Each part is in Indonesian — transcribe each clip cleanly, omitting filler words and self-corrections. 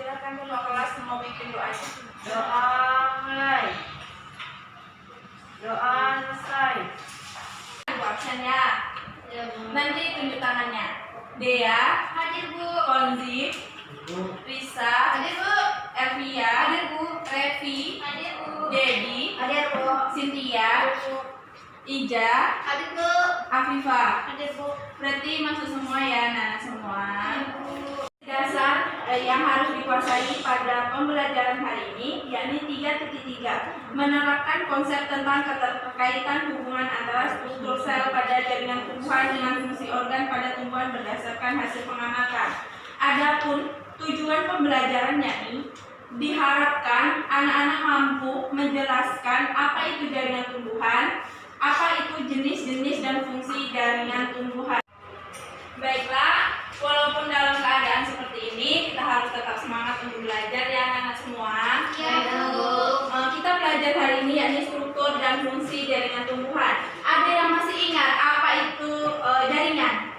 Silakan dulu kelas mau bikin doanya. Doa mulai. Doa selesai. Ibu absennya. Nanti tunjuk tangannya. Dea. Hadir Bu. Konzi. Risa. Hadir Bu. Elvia. Hadir Bu. Revi. Hadir Bu. Dedi. Hadir Bu. Cynthia. Hadir Bu. Ija. Hadir Bu. Afifah. Hadir Bu. Berarti masuk semua ya, anak semua. Dasar yang harus dikuasai pada pembelajaran hari ini yakni 3.3, menerapkan konsep tentang keterkaitan hubungan antara struktur sel pada jaringan tumbuhan dengan fungsi organ pada tumbuhan berdasarkan hasil pengamatan. Adapun tujuan pembelajaran yakni diharapkan anak-anak mampu menjelaskan apa itu jaringan tumbuhan, apa itu jenis-jenis dan fungsi jaringan tumbuhan. Baiklah, walaupun dalam keadaan seperti ini, kita harus tetap semangat untuk belajar ya anak-anak semua. Ya, Bu. Kita belajar hari ini yakni struktur dan fungsi jaringan tumbuhan. Ada yang masih ingat apa itu jaringan?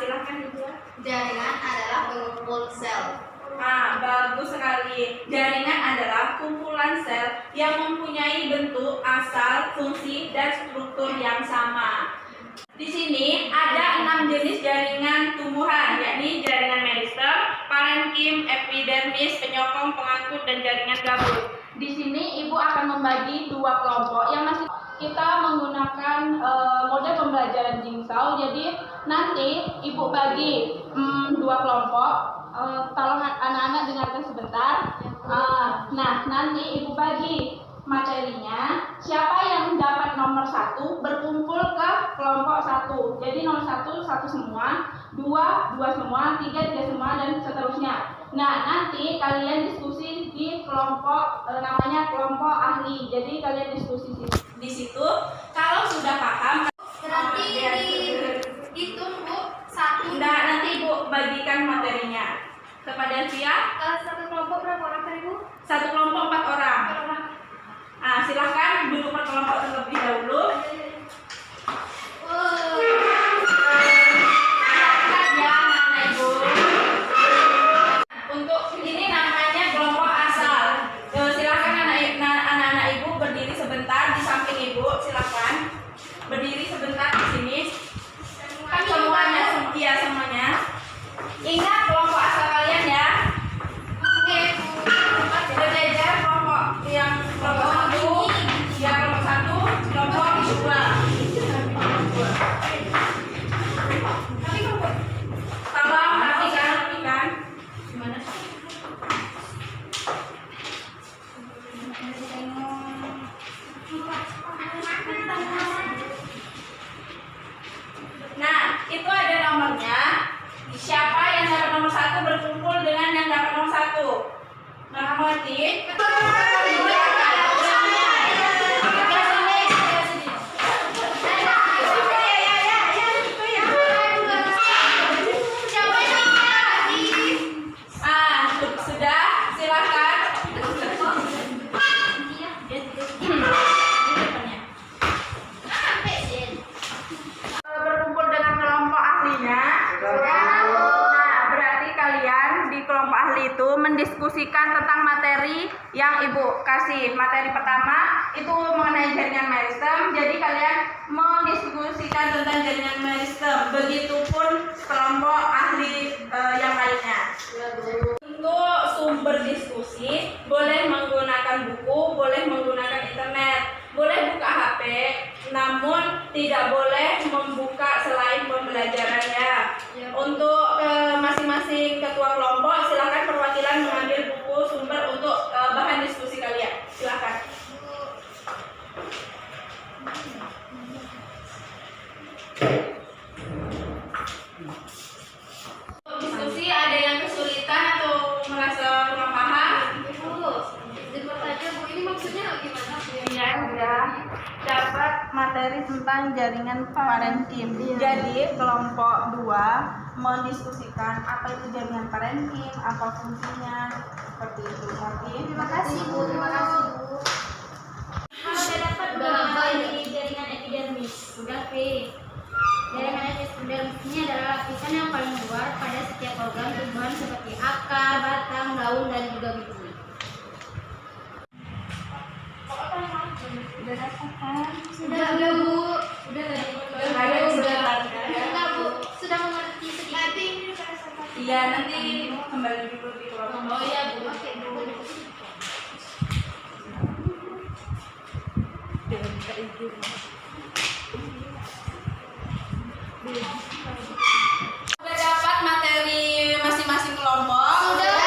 Silahkan Ibu. Jaringan adalah pengumpul sel. Bagus sekali. Jaringan adalah kumpulan sel yang mempunyai bentuk, asal, fungsi, dan struktur yang sama. Di sini ada 6 jenis jaringan tumbuhan, yakni jaringan meristem, parenkim, epidermis, penyokong, pengangkut, dan jaringan gabung. Di sini Ibu akan membagi 2 kelompok yang masih kita menggunakan mode pembelajaran jigsaw. Jadi nanti Ibu bagi 2 kelompok. Tolong anak-anak dengarkan sebentar. Nah, nanti Ibu bagi materinya, siapa yang dapat nomor 1 berkumpul ke kelompok 1. Jadi nomor 1 semua, 2 semua, 3 semua, dan seterusnya. Nah, nanti kalian diskusi di kelompok namanya kelompok ahli. Jadi kalian diskusi di situ. Kalau sudah paham, Berarti dihitung Bu, 1. nah, nanti Ibu bagikan materinya kepada Elvia. Satu kelompok berapa orang tadi Bu? Satu kelompok 4 orang. Silahkan duduk per kelompok terlebih dahulu. Ya, anak Ibu. Untuk ini namanya kelompok asal. Silahkan anak-anak Ibu berdiri sebentar di samping Ibu. Silahkan berdiri sebentar di sini. Semuanya, semuanya. Ingat kelompok asal kalian ya. Oke. Berjajar kelompok yang kelompok 1, ya kelompok 1, kelompok 2. Tolong rapikan. Gimana? Nah, itu ada nomornya. Siapa yang dapat nomor 1 berkumpul dengan yang dapat nomor 1. Nah, mengerti? Sudah, silakan. Berkumpul dengan kelompok ahlinya. Nah, berarti kalian di kelompok ahli itu mendiskusikan tentang materi yang Ibu kasih. Materi pertama itu mengenai jaringan meristem. Jadi kalian mendiskusikan tentang jaringan meristem. Begitupun kelompok ahli yang lainnya. Untuk sumber diskusi boleh menggunakan buku, boleh menggunakan internet, boleh buka HP, namun tidak boleh membuka selain pembelajarannya. Untuk masing-masing ketua kelompok silakan perwakilan mengambil buku sumber untuk bahan diskusi kalian. Silakan. Diskusi ada yang kesulitan atau merasa kurang paham? Cepat aja Bu, ini maksudnya gimana? Iya, udah dapat materi tentang jaringan parenkim. Jadi kelompok 2 mendiskusikan apa itu jaringan parenkim, apa fungsinya, seperti itu. Terima kasih Bu, terima kasih Bu. Sudah dapat Ini jaringan epidermis. Sudah P. Jaringan epidermis ini adalah lapisan yang paling luar pada setiap organ tumbuhan seperti akar, batang, Oh iya Bu. Sudah dapat materi masing-masing kelompok? Sudah.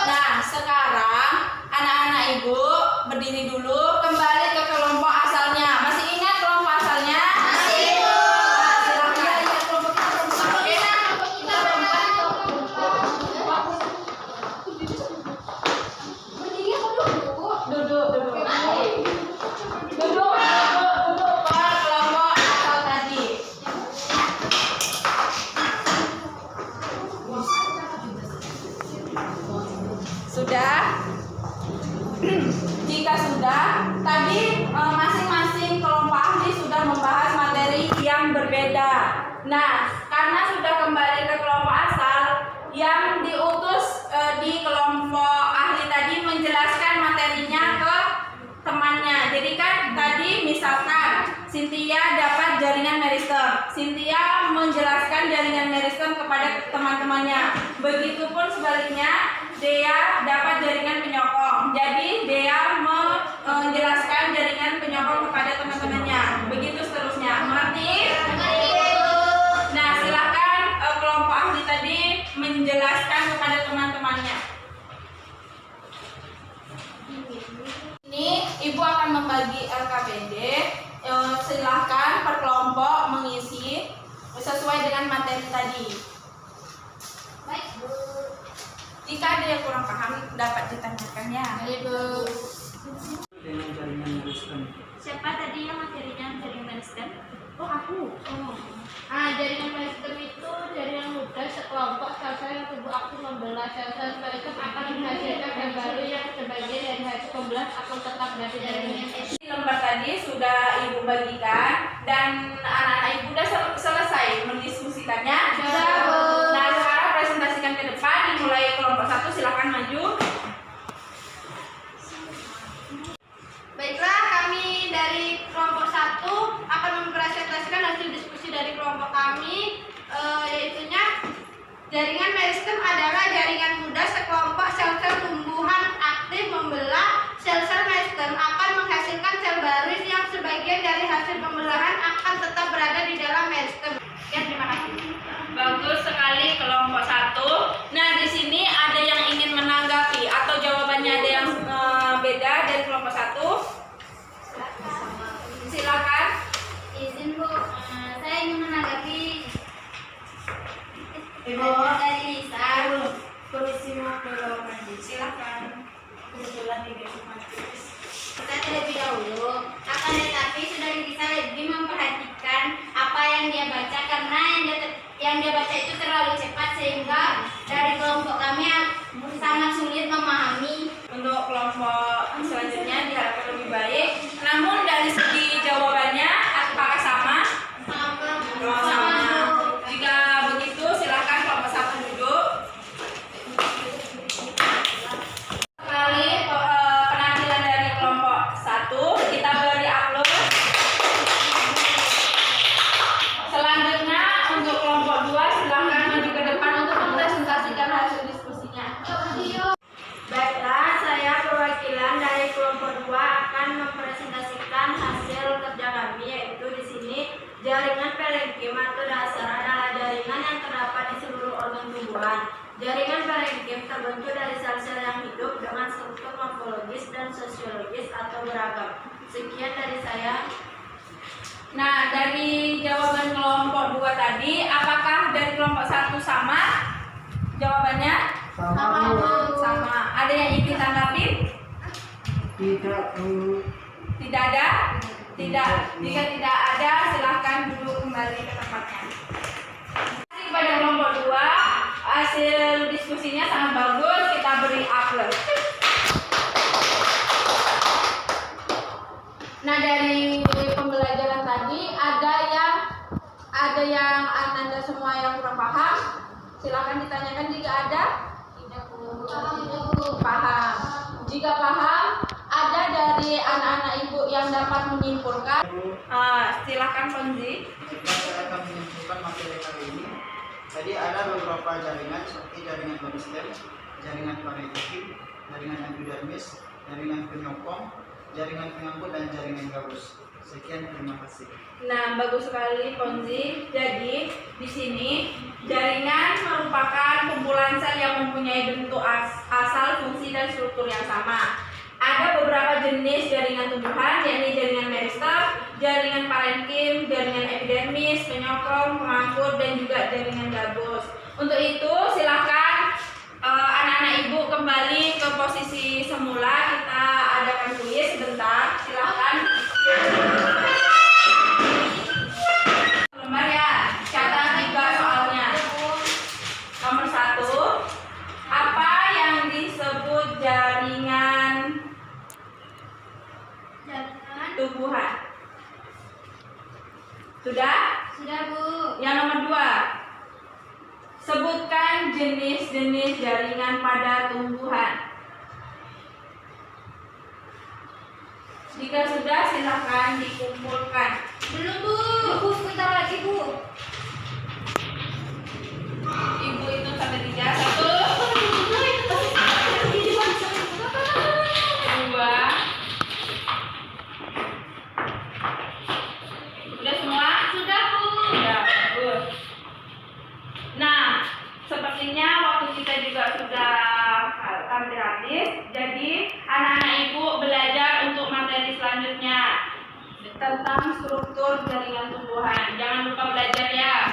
Nah, sekarang anak-anak Ibu berdiri dulu, kembali ke kelompok asalnya. Masih ingat kelompok asalnya? Masih. Nah, silakan. Duduk per kelompok asal tadi. Sudah? Jika sudah, tadi masing-masing kelompok ahli sudah membahas materi yang berbeda. Nah, karena sudah kembali ke kelompok asal, yang diutus di kelompok ahli tadi menjelaskan materinya ke temannya. Jadi kan tadi misalkan Cynthia dapat jaringan meristem, Cynthia menjelaskan jaringan meristem kepada teman-temannya. Begitupun sebaliknya, Dea dapat jaringan penyokong. Jadi Dea menjelaskan jaringan penyokong kepada teman-temannya. Begitu seterusnya. Mengerti? Nah, silakan kelompok ahli tadi menjelaskan kepada teman-temannya. Ini Ibu akan membagi LKPD. Silahkan per kelompok mengisi sesuai dengan materi tadi. Baik, Bu. Jika ada yang kurang paham dapat ditanyakan ya. Baik, Bu. Dengan jaringan meristem. Siapa tadi yang materinya jaringan meristem? Oh, aku. Jaringan meristem itu jaringan mudah sekelompok sel-sel yang tubuh aktif membelah. Sel-sel meristem akan menghasilkan sel baru yang sebagian dari hasil pembelah akan tetap berada di jaringan. Di lembar tadi sudah Ibu bagikan dan anak-anak Ibu sudah selesai mendiskusikannya. Sudah, Bu. Nah, sekarang presentasikan ke depan. Dimulai kelompok 1, silakan maju. Baiklah, kami dari kelompok 1 akan mempresentasikan hasil diskusi dari kelompok kami, yaitunya jaringan meristem adalah jaringan mudah sekelompok sel-sel tumbuhan aktif membelah. Sel-sel meristem akan menghasilkan sel baris yang sebagian dari hasil pembelahan akan tetap berada di dalam meristem. Ya, terima kasih. Bagus sekali kelompok 1. Nah, di sini ada yang ingin menanggapi atau jawabannya ada yang beda dari kelompok 1. Silakan. Izin, Bu, saya ingin menanggapi Ibu. dari Lisa. Permisimu ke ruang mandi. Silakan. Kebetulan di Kita terlebih dahulu, akan tetapi sudah bisa lebih memperhatikan apa yang dia baca karena yang dia baca itu terlalu cepat sehingga dari kelompok kami sangat sulit memahami. Untuk kelompok selanjutnya diharapkan lebih baik. Namun dari segi jawabannya apakah sama? Oh, sama. Jika begitu silakan kelompok 1 duduk. Sekali penampilan dari kelompok 1 kita beri upload. Selanjutnya untuk kelompok 2 silakan maju ke depan untuk mempresentasikan hasil diskusinya. Baiklah, saya perwakilan dari kelompok 2 akan mempresentasikan hasil kerja kami, yaitu di sini jaringan parenkim atau dasar adalah jaringan yang terdapat di seluruh organ tumbuhan. Jaringan parenkim terbentuk dari sel-sel yang hidup dengan struktur morfologis dan sosiologis atau beragam. Sekian dari saya. Nah, dari jawaban kelompok 2 tadi, apakah dari kelompok 1 sama? Jawabannya? Sama, Bu. Sama. Ada yang ingin tanggapi? Tidak, Bu. Tidak ada? Tidak. Jika tidak ada, silahkan duduk kembali ke tempatnya. Terima kasih kepada kelompok 2. Hasil diskusinya sangat bagus. Kita beri upload. Nah, dari pembelajaran tadi ada yang Anda semua yang kurang paham. Silakan ditanyakan jika ada. Paham. Jika paham, ada dari anak-anak Ibu yang dapat menyimpulkan. Silakan Ponzi. Jika saya akan menyimpulkan materi kali ini, jadi ada beberapa jaringan seperti jaringan meristem, jaringan parenkim, jaringan epidermis, jaringan penyokong, jaringan pengangkut, dan jaringan gabus. Sekian, terima kasih. Nah, bagus sekali Konzi. Jadi di sini jaringan merupakan kumpulan sel yang mempunyai bentuk asal, fungsi, dan struktur yang sama. Ada beberapa jenis jaringan tumbuhan, yakni jaringan meristem, jaringan parenkim, jaringan epidermis, penyokong, pengangkut, dan juga jaringan gabus. Untuk itu, silakan anak-anak ibu kembali ke posisi semula. Kita adakan kuis sebentar. Silakan. Lembar ya. Catat juga soalnya. Nomor 1. Apa yang disebut jaringan tumbuhan? Sudah? Sudah, Bu. Yang nomor 2. Sebutkan jenis-jenis jaringan pada tumbuhan. Jika sudah, silakan dikumpulkan. Belum, Bu. Bu, sebentar lagi, Bu. Ibu itu sampai 3. 1, 2. Sudah semua? Sudah, Bu. Sudah, bagus. Nah, sepertinya waktu kita juga sudah hampir habis. Jadi, anak-anak ibu belajar untuk materi selanjutnya tentang struktur jaringan tumbuhan. Jangan lupa belajar ya.